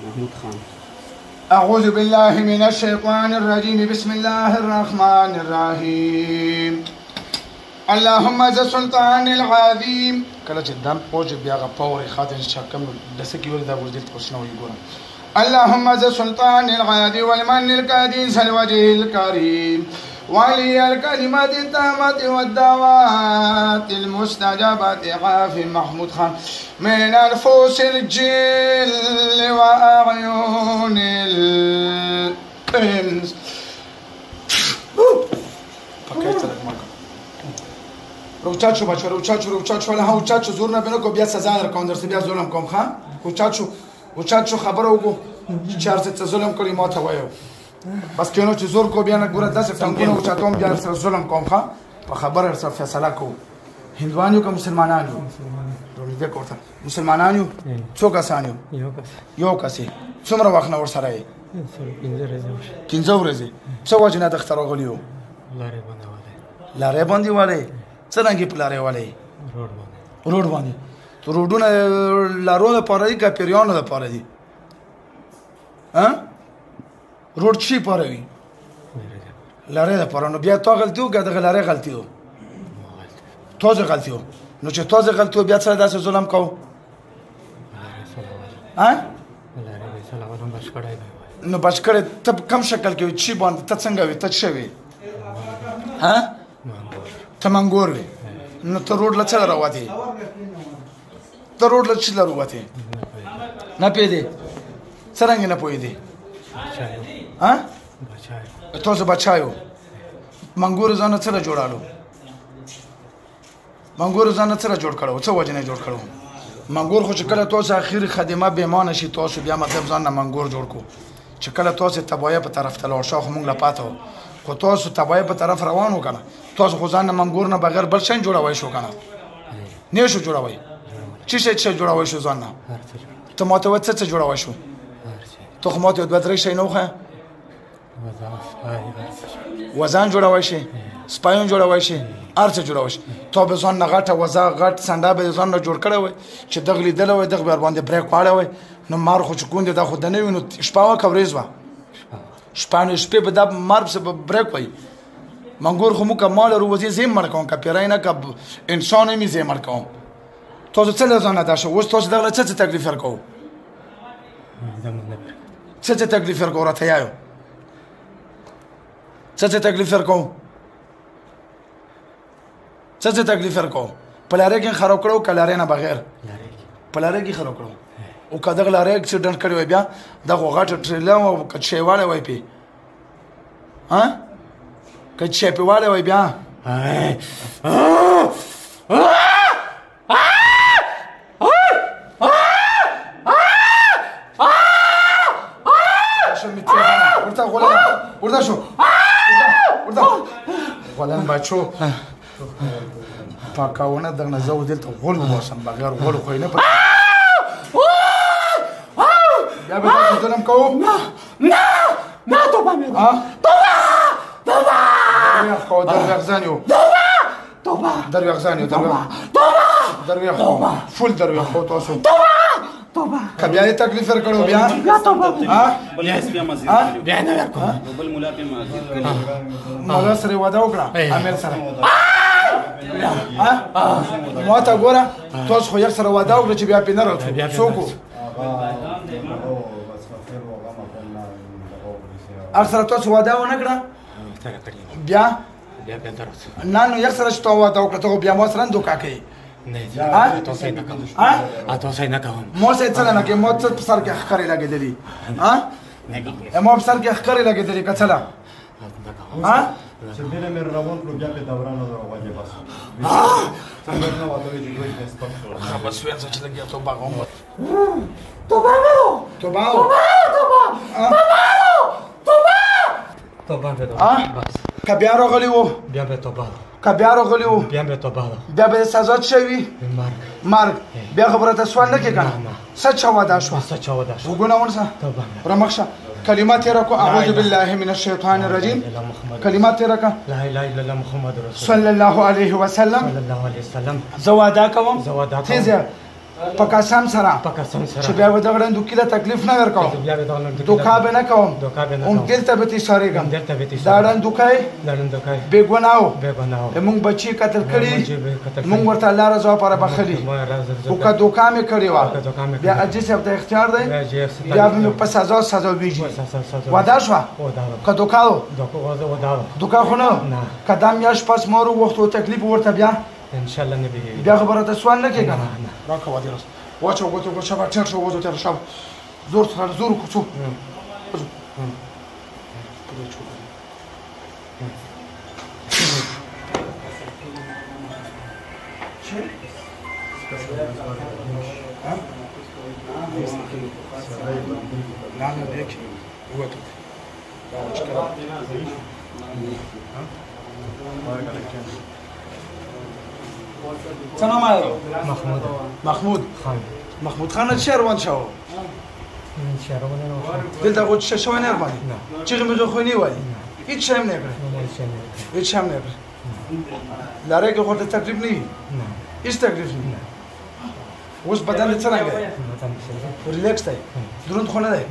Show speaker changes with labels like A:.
A: محمود خان.
B: أعوذ بالله من الشيطان الرجيم. بسم الله الرحمن الرحيم. اللهم ذا السلطان العظيم. کله چې دم پوج بیا غ پورې خاطر شکم دسه کی ور دا ورځل پوښتنه وي ګورم. اللهم ذا السلطان العظيم والمن القديس الوجه الكريم ولي الكلمات التامة والدعوات المستجابة عافي محمود خان من الفوس الجل وأعين الإنس. روچاچو بچو روچاچو له روچاچو زور نه بنو کو بیا سزا در کوم درس بیا ظلم کوم خان روچاچو خبره وګو چار څه ظلم کړی ما ته وایو بس کینو چې زور کو بیا نه ګوره داسې څنګه روچاتوم بیا سره ظلم کوم خان په خبره سره فیصله کو هندوانیو که مسلمانانو دې کوته مسلمانانو څو کسانو یو کس څومره وخت نه ور سره یې 15 ورځې څو وجنه د اختر غلیو لارې باندې والے څنګه په لارې والے روډ باندې تو روډونه لارو لپاره دي که پیریانو لپاره دي ها روډ چی پاره وي لارې لپاره نو بیا تو غلطي وکړه دغه لارې غلطي و توزه غلطي و نو چې توزه غلطي و بیا سره داسې ظلم کوو ها نو بچ کړی ته کم شکل کې چی باندې ته څنګه وي ته څه وي ها ته منګور وي نو ته روډ له څه راوتې ته روډ له څه راوتې نه پوهېدې څرنګه نه پوهېدې ها تاسو بچایو منګور ځان سره جوړالو منګور ځان سره جوړ کړو څه وجه نه جوړ کړو منګور خو چې کله تاسو اخیر خدمه به ایمان شي تاسو بیا مطلب ځان نه منګور جوړ کو چې کله تاسو تبايه په طرف تلو شاخ مونږ لا پاتو خو تاسو تبايه په طرف روانو کنه تاسو خو ځان نه منګور نه بغیر بل شي جوړوي شو کنه نه شو جوړوي چې جوړوي شو ځان نه ته ماته څه جوړوي شو ته خو ماته دوه درې شي نه خو وزن جوړوي شي سپایون جوړوي شي ارڅ جوړوي شي ته به ځان نه غټه وزا غټ سنډا به ځان نه جوړ کړی وي چې دغلی دل وي دغه بر باندې بریک پاړی وي نو مار خو چې ګوندې دا خو د نه وینو شپه کوریز وا شپانه شپه به د مار په بریک وي منګور خو مو کمال روزي زم مړ کوم کپیراینه کب انسان می زم مړ کوم تاسو څه لزانه دا شو اوس تاسو دغه څه تکلیف ورکو څه تکلیف ورکو راته یایو څه تکلیف ورکو څه تکلیف ورکو پلاره کې خراب کړو کلاره نه بغیر پلاره کې خراب کړو او کداغ لاره اکسیډنټ کړی بیا دغه غټ ټریلر او کچېواله وای پی ها کچېواله وای بیا ورده شو غلام بچو پاکاونه دغه زو دلته غول وباسم بغیر غول خو نه پر بیا به تاسو ظلم کوو
C: نه توبه مې توبه
B: خو دروغزانیو
C: توبه
B: فول دروغ خو تاسو
C: توبه
B: کبیا یې تکلیف ورکړو بیا
C: توبه
B: ها
A: بل بیا مسجد
C: بیا نه ورکوم
A: بل مولا په مسجد کړي
B: مولا سره وعده وکړه امیر سره ما ته ګوره تاسو خو یو سره وعده وکړه چې بیا پینه راځو څوک ارسره تاسو وعده ونه کړه بیا نه نو یو سره چې تاسو وعده وکړه ته بیا ما سره دوکا کوي
C: نه تاسو نه کوم تاسو نه کوم
B: مو څه څه نه کې مو څه په سر کې ښکارې لګېدلې ها نه مو په سر کې ښکارې لګېدلې کڅلا ها
D: چې بیره مې روان کړو بیا په دوران راوځي بس څنګه نو وته دې دوی نه سپک
B: خبر شوې چې لګیا ته باغوم
C: توبه
B: کبیا راغلی وو
C: بیا به توبه
B: کبیا راغلی وو
C: بیا به توبه
B: بیا به سزا شوی مرګ بیا خبره ته سوال نه کې کنه سچ ودا شو وګوناون سه رمخشه كلمات يركو أعوذ بالله من الشيطان الرجيم كلمات يركو
C: لا إله إلا الله محمد رسول
B: صلى الله عليه وسلم
C: صلى الله عليه وسلم
B: زواداكم
C: زواداكم
B: تيزيا په قسم سره
C: په قسم سره
B: چې بیا به دغه ډنډوکي له تکلیف نه ورکوم
C: بیا به دغه
B: دوکا به نه کوم
C: دوکا به نه
B: هم
C: کوم
B: دلته به تیسارېږم
C: دلته به تیسارېږم
B: دا ډنډوکی
C: دا ډنډوکی
B: بېګناه و
C: بېګناه و
B: مونږ بچي قتل کړي
C: بچي به قتل کړي.
B: مونږ ورته الله رضا لپاره بخلي او که دوکا مې کړې وه بیا حاجي صاحب ته اختیار دی بیا به مې په سزا سزاویږي واده شوه که دوکا و دوکا خو نه که دا میاشت پس ما رو وخت و تکلیف ورته بیا
C: انشالله نه بهېږي
B: بیا خبره ته سوال نه کېږه راکړه وادي رس واچو ګوتو ګوت شبه ټیر شو وځو تیر شو زور سره زور کوڅو څه نوم یې محمود خان چه روان شو دلته خو څه شوی نه باندې چیغې مې خو نه وایي هیڅ شی هم نه کړی هیڅ شی هم نه کړی لارې کې خو ته تکلیف نه وي هیڅ تکلیف نه اوس بدن څنګه دی ریلیکس دی دروند خو نه دی